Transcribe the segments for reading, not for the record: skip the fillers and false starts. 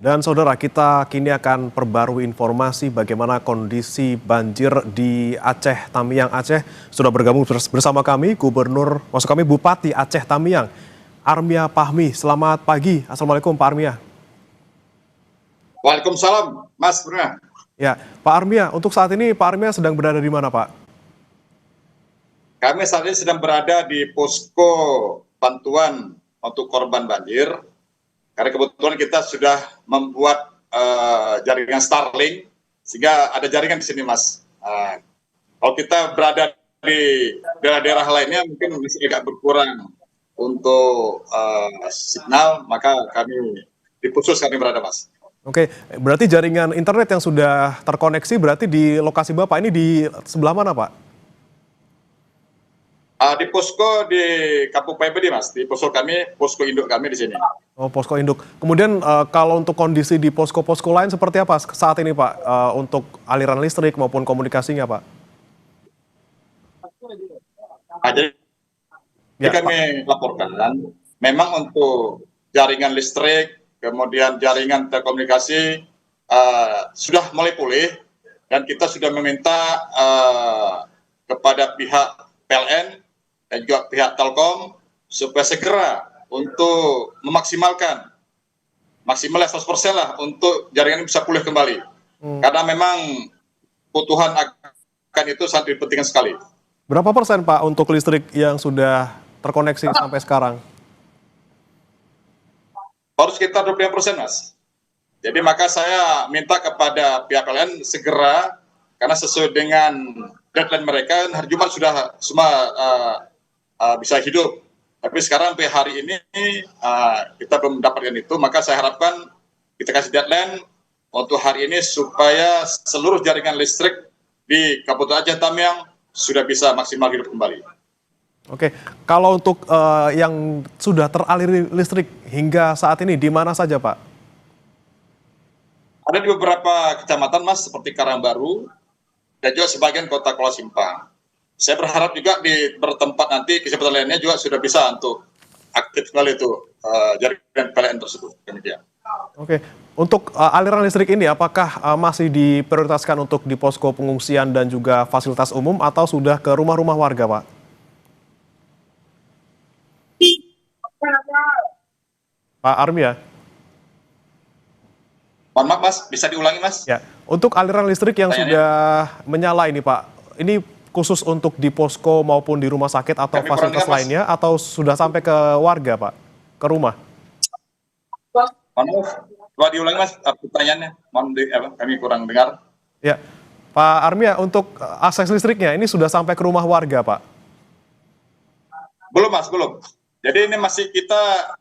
Dan saudara, kita kini akan perbarui informasi bagaimana kondisi banjir di Aceh Tamiang, Aceh. Sudah bergabung bersama kami maksud kami Bupati Aceh Tamiang, Armia Pahmi. Selamat pagi. Assalamualaikum Pak Armia. Waalaikumsalam, Mas Bruna. Ya, Pak Armia, untuk saat ini Pak Armia sedang berada di mana, Pak? Kami saat ini sedang berada di posko bantuan untuk korban banjir. Karena kebetulan kita sudah membuat jaringan Starlink, sehingga ada jaringan di sini, Mas. Kalau kita berada di daerah-daerah lainnya mungkin masih agak berkurang untuk signal, maka kami di khusus kami berada, Mas. Oke, berarti jaringan internet yang sudah terkoneksi berarti di lokasi Bapak ini di sebelah mana, Pak? Di posko di Kampung PBD, Mas. Di posko kami, posko induk kami di sini. Oh, posko induk. Kemudian kalau untuk kondisi di posko-posko lain seperti apa saat ini, Pak? Untuk aliran listrik maupun komunikasinya, Pak? Jadi kami laporkan, memang untuk jaringan listrik, kemudian jaringan telekomunikasi sudah mulai pulih, dan kita sudah meminta kepada pihak PLN dan juga pihak Telkom supaya segera untuk maksimal 100% lah untuk jaringan ini bisa pulih kembali. Karena memang kebutuhan akan itu sangat penting sekali. Berapa persen, Pak, untuk listrik yang sudah terkoneksi sampai sekarang? Baru sekitar 25%, Mas. Jadi maka saya minta kepada pihak PLN segera, karena sesuai dengan deadline mereka, hari Jumat sudah semua bisa hidup. Tapi sekarang sampai hari ini kita belum mendapatkan itu, maka saya harapkan kita kasih deadline untuk hari ini supaya seluruh jaringan listrik di Kabupaten Aceh Tamiang sudah bisa maksimal hidup kembali. Oke, kalau untuk yang sudah teraliri listrik hingga saat ini di mana saja, Pak? Ada di beberapa kecamatan, Mas, seperti Karangbaru dan juga sebagian kota Kuala Simpang. Saya berharap juga di bertempat nanti kecamatan lainnya juga sudah bisa untuk aktif kembali itu jaringan PLN tersebut. Demikian. Oke, untuk aliran listrik ini apakah masih diprioritaskan untuk di posko pengungsian dan juga fasilitas umum atau sudah ke rumah-rumah warga, Pak? Pak Armia? Mohon maaf, Mas, bisa diulangi, Mas? Ya, untuk aliran listrik yang sudah menyala ini, Pak, ini khusus untuk di posko maupun di rumah sakit atau fasilitas lainnya, atau sudah sampai ke warga, Pak, ke rumah? Mohon maaf, coba diulangi, Mas, pertanyaannya. Kami kurang dengar. Ya, Pak Armia, untuk akses listriknya ini sudah sampai ke rumah warga, Pak? Belum, Mas, belum. Jadi ini masih kita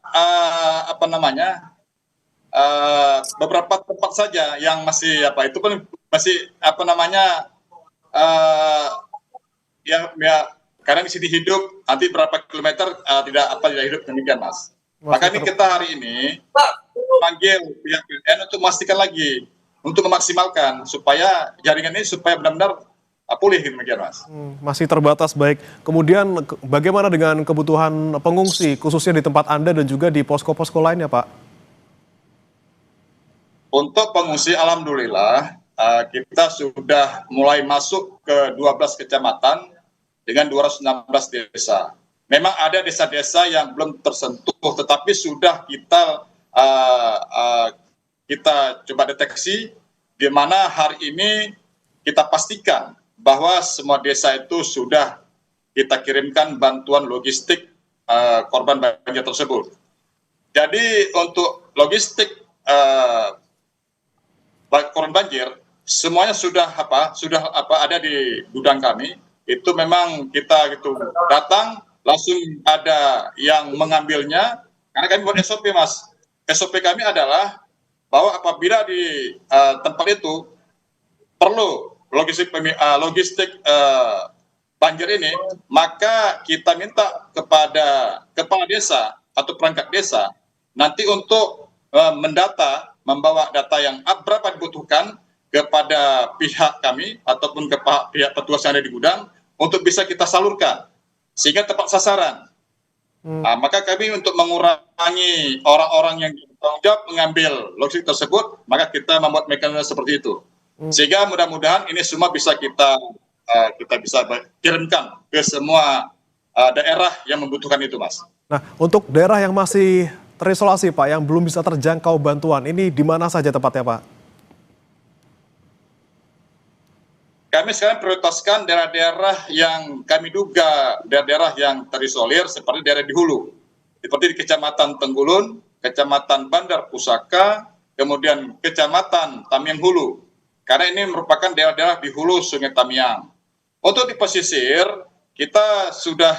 beberapa tempat saja yang masih itu pun masih karena di sini hidup, nanti berapa kilometer tidak hidup, demikian, Mas. Maka ini kita hari ini panggil pihak PLN untuk memastikan lagi, untuk memaksimalkan supaya jaringan ini supaya benar-benar pulih, demikian, Mas. Masih terbatas, baik. Kemudian bagaimana dengan kebutuhan pengungsi, khususnya di tempat Anda dan juga di posko-posko lainnya, Pak? Untuk pengungsi, alhamdulillah kita sudah mulai masuk ke 12 kecamatan dengan 216 desa. Memang ada desa-desa yang belum tersentuh, tetapi sudah kita coba deteksi, di mana hari ini kita pastikan bahwa semua desa itu sudah kita kirimkan bantuan logistik korban banjir tersebut. Jadi untuk logistik korban banjir semuanya sudah ada di gudang kami. Itu memang kita datang langsung ada yang mengambilnya, karena kami buat SOP, Mas. SOP kami adalah bahwa apabila di tempat itu perlu logistik banjir ini, maka kita minta kepada kepala desa atau perangkat desa nanti untuk membawa data yang berapa dibutuhkan kepada pihak kami ataupun ke pihak petugas yang ada di gudang untuk bisa kita salurkan sehingga tepat sasaran. Maka kami untuk mengurangi orang-orang yang tanggung jawab mengambil logistik tersebut, maka kita membuat mekanisme seperti itu. Sehingga mudah-mudahan ini semua bisa kita bisa kirimkan ke semua daerah yang membutuhkan itu, Mas. Nah, untuk daerah yang masih terisolasi, Pak, yang belum bisa terjangkau bantuan, ini di mana saja tepatnya, Pak? Kami sekarang prioritaskan daerah-daerah yang kami duga daerah-daerah yang terisolir seperti daerah di hulu. Seperti di Kecamatan Tenggulun, Kecamatan Bandar Pusaka, kemudian Kecamatan Tamiang Hulu. Karena ini merupakan daerah-daerah di hulu Sungai Tamiang. Untuk di pesisir, kita sudah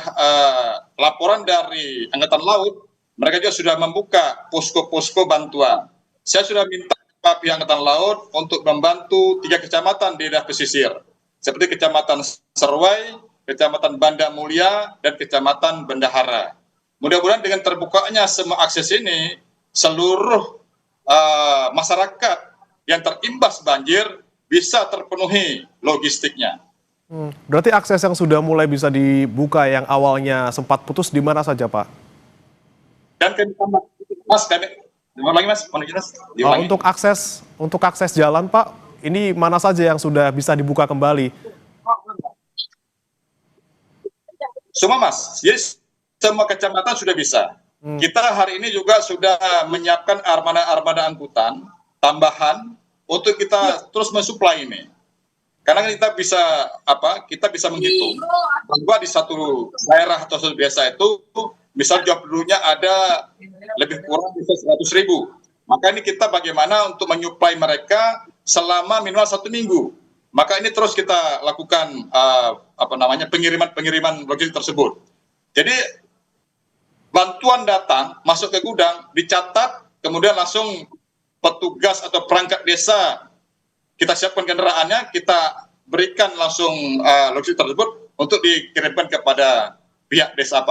laporan dari Angkatan Laut, mereka juga sudah membuka posko-posko bantuan. Saya sudah minta pihak Angkatan Laut untuk membantu 3 kecamatan di daerah pesisir, seperti Kecamatan Serwai, Kecamatan Banda Mulia, dan Kecamatan Bendahara. Mudah-mudahan dengan terbukanya semua akses ini, seluruh masyarakat yang terimbas banjir bisa terpenuhi logistiknya. Berarti akses yang sudah mulai bisa dibuka yang awalnya sempat putus di mana saja, Pak? Dan Mas, diulang lagi Mas, Untuk akses jalan, Pak, ini mana saja yang sudah bisa dibuka kembali? Semua, Mas. Jadi semua kecamatan sudah bisa. Kita hari ini juga sudah menyiapkan armada angkutan tambahan untuk kita terus mensuplai ini. Karena kita bisa menghitung bahwa di satu daerah atau satu desa itu misal job dulunya ada lebih kurang bisa 100.000. Maka ini kita bagaimana untuk menyuplai mereka selama minimal 1 minggu. Maka ini terus kita lakukan pengiriman logistik tersebut. Jadi bantuan datang masuk ke gudang, dicatat, kemudian langsung petugas atau perangkat desa kita siapkan kendaraannya, kita berikan langsung logistik tersebut untuk dikirimkan kepada pihak desa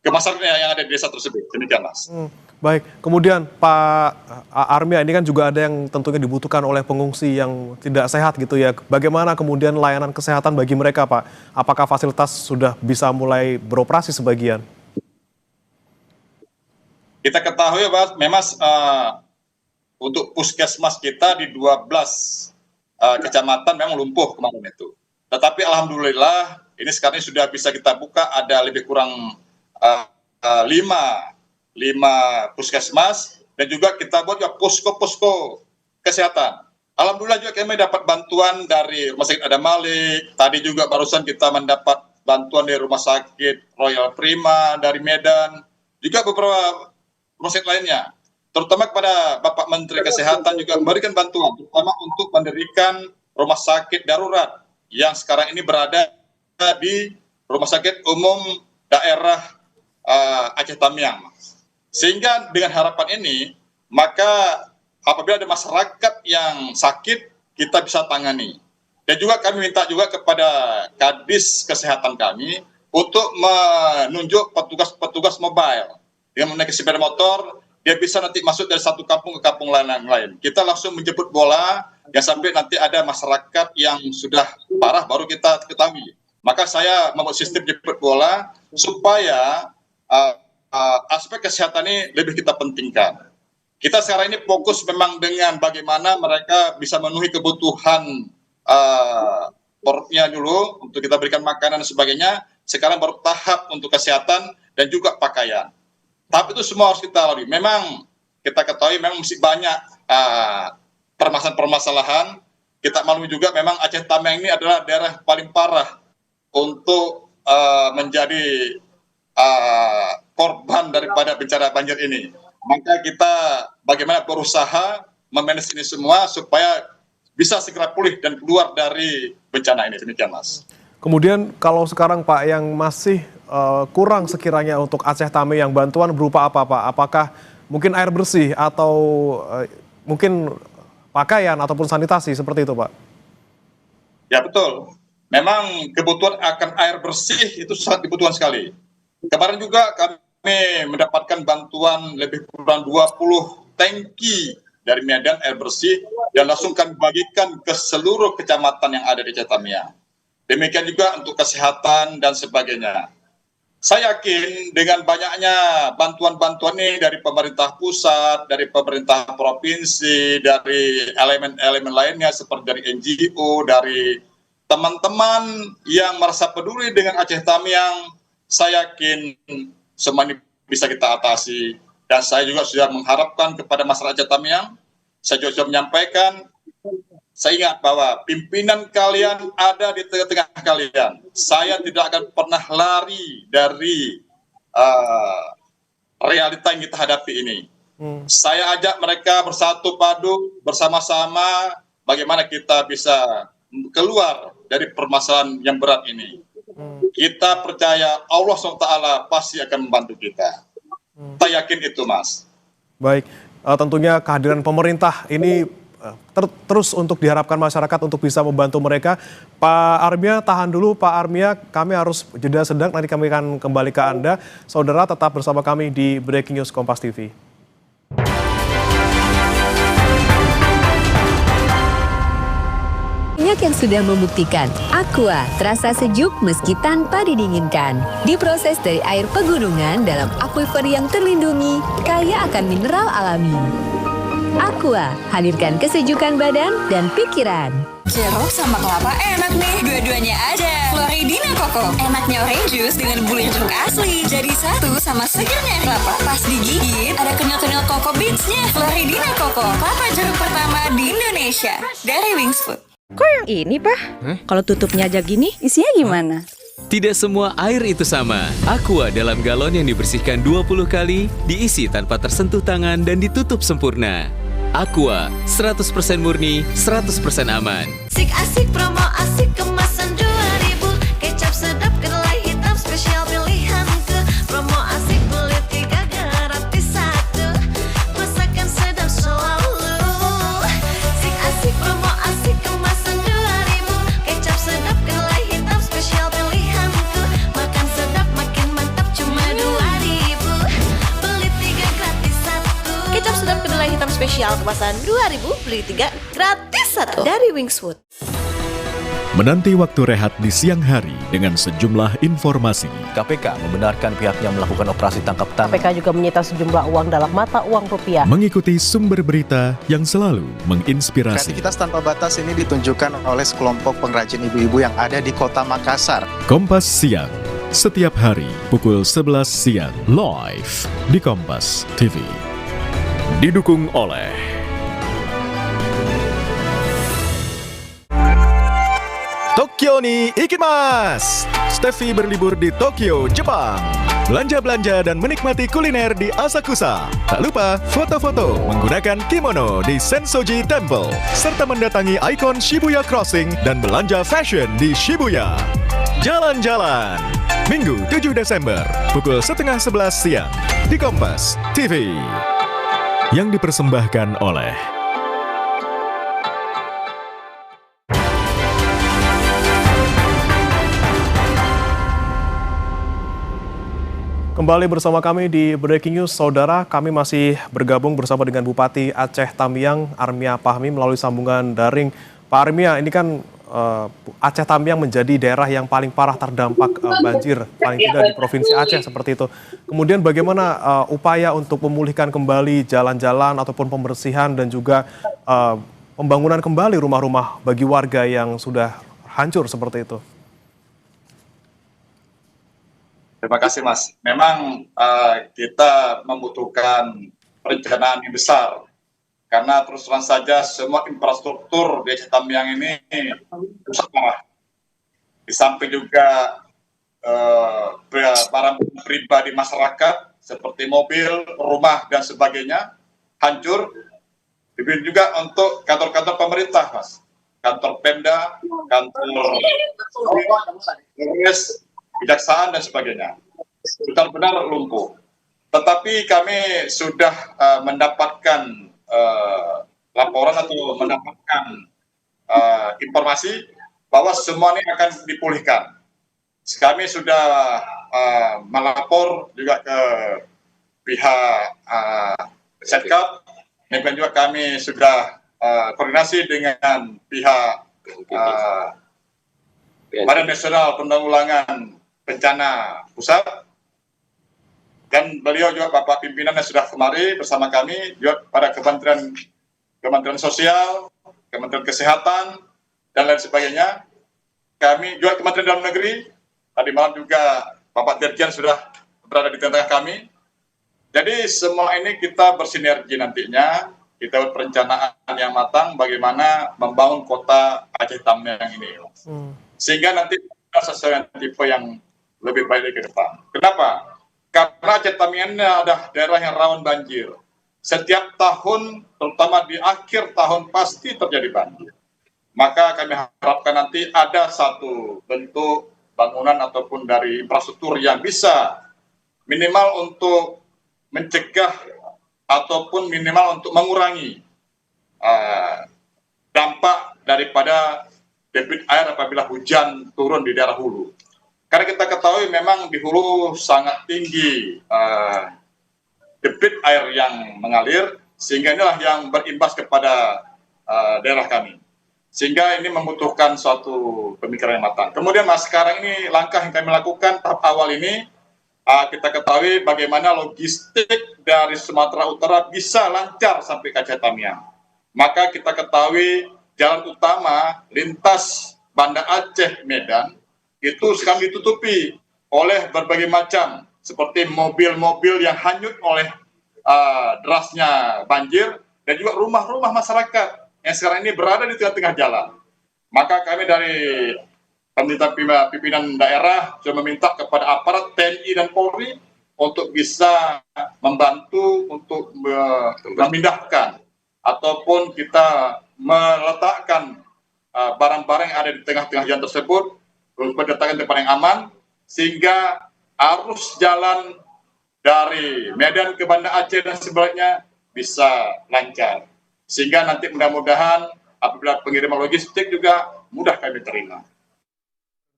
ke masyarakat yang ada di desa tersebut. Demikian, Mas. Baik, kemudian Pak Armia, ini kan juga ada yang tentunya dibutuhkan oleh pengungsi yang tidak sehat gitu ya. Bagaimana kemudian layanan kesehatan bagi mereka, Pak? Apakah fasilitas sudah bisa mulai beroperasi sebagian? Kita ketahui, Pak, memang untuk puskesmas kita di 12 kecamatan memang lumpuh kemarin itu. Tetapi alhamdulillah ini sekarang sudah bisa kita buka, ada lebih kurang 5 puskesmas, dan juga kita buat juga posko-posko kesehatan. Alhamdulillah juga kami dapat bantuan dari Rumah Sakit Adam Malik, tadi juga barusan kita mendapat bantuan dari Rumah Sakit Royal Prima dari Medan, juga beberapa rumah sakit lainnya. Terutama kepada Bapak Menteri Kesehatan juga memberikan bantuan, terutama untuk mendirikan rumah sakit darurat yang sekarang ini berada di Rumah Sakit Umum Daerah Aceh Tamiang. Sehingga dengan harapan ini, maka apabila ada masyarakat yang sakit, kita bisa tangani. Dan juga kami minta juga kepada Kadis Kesehatan kami untuk menunjuk petugas mobile dengan menaiki sepeda motor. Dia bisa nanti masuk dari satu kampung ke kampung lain. Kita langsung menjemput bola, ya sampai nanti ada masyarakat yang sudah parah baru kita ketahui. Maka saya membuat sistem jemput bola supaya aspek kesehatan ini lebih kita pentingkan. Kita sekarang ini fokus memang dengan bagaimana mereka bisa memenuhi kebutuhan perutnya dulu, untuk kita berikan makanan dan sebagainya. Sekarang baru tahap untuk kesehatan dan juga pakaian. Tapi itu semua harus kita lalui. Memang kita ketahui memang masih banyak permasalahan. Kita maklumi juga memang Aceh Tamiang ini adalah daerah paling parah untuk menjadi korban daripada bencana banjir ini. Maka kita bagaimana berusaha memanage ini semua supaya bisa segera pulih dan keluar dari bencana ini. Demikian, Mas. Kemudian kalau sekarang Pak yang masih kurang sekiranya untuk Aceh Tamiang, bantuan berupa apa, Pak? Apakah mungkin air bersih atau mungkin pakaian ataupun sanitasi seperti itu, Pak? Ya, betul. Memang kebutuhan akan air bersih itu sangat dibutuhkan sekali. Kemarin juga kami mendapatkan bantuan lebih kurang 20 tangki dari Medan air bersih dan langsung kami bagikan ke seluruh kecamatan yang ada di Aceh Tamiang. Demikian juga untuk kesehatan dan sebagainya. Saya yakin dengan banyaknya bantuan-bantuan ini dari pemerintah pusat, dari pemerintah provinsi, dari elemen-elemen lainnya seperti dari NGO, dari teman-teman yang merasa peduli dengan Aceh Tamiang, saya yakin semua ini bisa kita atasi. Dan saya juga sudah mengharapkan kepada masyarakat Aceh Tamiang, saya juga sudah menyampaikan, saya ingat bahwa pimpinan kalian ada di tengah-tengah kalian. Saya tidak akan pernah lari dari realita yang kita hadapi ini. Saya ajak mereka bersatu padu, bersama-sama, bagaimana kita bisa keluar dari permasalahan yang berat ini. Kita percaya Allah SWT pasti akan membantu kita. Saya yakin itu, Mas. Baik, tentunya kehadiran pemerintah ini terus untuk diharapkan masyarakat untuk bisa membantu mereka. Pak Armia, tahan dulu Pak Armia, kami harus jeda sedang, nanti kami akan kembali ke Anda. Saudara tetap bersama kami di Breaking News Kompas TV. Banyak yang sudah membuktikan Aqua terasa sejuk meski tanpa didinginkan. Diproses dari air pegunungan dalam aquifer yang terlindungi, kaya akan mineral alami. Aqua, hadirkan kesejukan badan dan pikiran. Jeruk sama kelapa enak nih, dua-duanya ada. Floridina Coco, enaknya orange juice dengan bulir jeruk asli. Jadi satu sama segernya kelapa. Pas digigit, ada kenyal-kenyal Coco Beans-nya. Floridina Coco, kelapa jeruk pertama di Indonesia. Dari Wings Food. Kok yang ini, Pak? Kalau tutupnya aja gini, isinya gimana? Tidak semua air itu sama. Aqua dalam galon yang dibersihkan 20 kali, diisi tanpa tersentuh tangan dan ditutup sempurna. Aqua, 100% murni, 100% aman. Asik promo asik kemasan 2000. Kecap sedap kedelai hitam spesial pilihanku. Promo asik beli 3 gratis 1. Masakan sedap selalu. Asik promo asik kemasan 2000. Kecap sedap kedelai hitam spesial pilihanku. Makan sedap makin mantap cuma 2000. Beli 3 gratis 1. Kecap sedap kedelai hitam spesial kemasan 2000, beli 3 gratis 1 dari Wingswood. Menanti waktu rehat di siang hari dengan sejumlah informasi. KPK membenarkan pihaknya melakukan operasi tangkap tangan. KPK juga menyita sejumlah uang dalam mata uang rupiah. Mengikuti sumber berita yang selalu menginspirasi. Kreativitas tanpa batas ini ditunjukkan oleh sekelompok pengrajin ibu-ibu yang ada di kota Makassar. Kompas Siang, setiap hari pukul 11 siang, live di Kompas TV. Didukung oleh Tokyo ni ikimasu. Steffi berlibur di Tokyo, Jepang. Belanja-belanja dan menikmati kuliner di Asakusa. Tak lupa foto-foto menggunakan kimono di Sensoji Temple. Serta mendatangi ikon Shibuya Crossing dan belanja fashion di Shibuya. Jalan-jalan. Minggu 7 Desember, pukul 10:30 siang di Kompas TV. Yang dipersembahkan oleh Kembali bersama kami di Breaking News, Saudara. Kami masih bergabung bersama dengan Bupati Aceh Tamiang, Armia Fahmi, melalui sambungan daring. Pak Armia, ini kan Aceh Tamiang menjadi daerah yang paling parah terdampak banjir, paling tidak di Provinsi Aceh seperti itu. Kemudian bagaimana upaya untuk memulihkan kembali jalan-jalan ataupun pembersihan dan juga pembangunan kembali rumah-rumah bagi warga yang sudah hancur seperti itu? Terima kasih, Mas. Memang kita membutuhkan perencanaan yang besar. Karena terus terang saja semua infrastruktur di Aceh Tamiang ini rusak parah. Di samping juga barang pribadi masyarakat seperti mobil, rumah, dan sebagainya hancur. Demikian juga untuk kantor-kantor pemerintah, Mas. Kantor Pemda, kantor Polres, Kejaksaan, dan sebagainya. Benar-benar lumpuh. Tetapi kami sudah mendapatkan laporan atau mendapatkan informasi bahwa semua ini akan dipulihkan. Kami sudah melapor juga ke pihak Setkap, dan juga kami sudah koordinasi dengan pihak Badan Nasional Penanggulangan Bencana Pusat dan beliau juga Bapak pimpinan yang sudah kemari bersama kami juga pada Kementerian Sosial, Kementerian Kesehatan, dan lain sebagainya. Kami juga Kementerian Dalam Negeri, tadi malam juga Bapak Dirjen sudah berada di tengah kami. Jadi semua ini kita bersinergi nantinya, kita buat perencanaan yang matang bagaimana membangun kota Aceh Tamiang ini. Sehingga nanti kita sesuai tipe yang lebih baik ke depan. Kenapa? Karena Aceh Tamiang ini adalah daerah yang rawan banjir. Setiap tahun, terutama di akhir tahun pasti terjadi banjir. Maka kami harapkan nanti ada satu bentuk bangunan ataupun dari infrastruktur yang bisa minimal untuk mencegah ataupun minimal untuk mengurangi dampak daripada debit air apabila hujan turun di daerah hulu. Karena kita ketahui memang di hulu sangat tinggi debit air yang mengalir, sehingga inilah yang berimbas kepada daerah kami. Sehingga ini membutuhkan suatu pemikiran yang matang. Kemudian Mas, sekarang ini langkah yang kami lakukan tahap awal ini, kita ketahui bagaimana logistik dari Sumatera Utara bisa lancar sampai ke Aceh Tamiang. Maka kita ketahui jalan utama lintas Banda Aceh Medan itu sekarang ditutupi oleh berbagai macam seperti mobil-mobil yang hanyut oleh derasnya banjir dan juga rumah-rumah masyarakat yang sekarang ini berada di tengah-tengah jalan. Maka kami dari pemerintah pimpinan daerah sudah meminta kepada aparat TNI dan Polri untuk bisa membantu untuk memindahkan ataupun kita meletakkan barang-barang yang ada di tengah-tengah jalan tersebut untuk diletakkan di tempat yang aman, sehingga arus jalan dari Medan ke Banda Aceh dan sebaliknya bisa lancar. Sehingga nanti mudah-mudahan apabila pengiriman logistik juga mudah kami terima.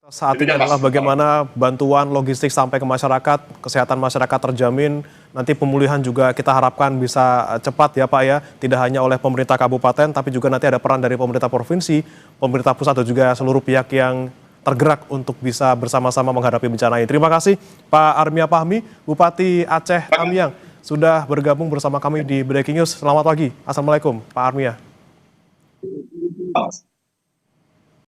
Saat ini adalah bagaimana bantuan logistik sampai ke masyarakat, kesehatan masyarakat terjamin, nanti pemulihan juga kita harapkan bisa cepat ya Pak ya, tidak hanya oleh pemerintah kabupaten, tapi juga nanti ada peran dari pemerintah provinsi, pemerintah pusat dan juga seluruh pihak yang tergerak untuk bisa bersama-sama menghadapi bencana ini. Terima kasih Pak Armia Fahmi, Bupati Aceh Tamiang, sudah bergabung bersama kami di Breaking News. Selamat pagi. Assalamualaikum Pak Armia.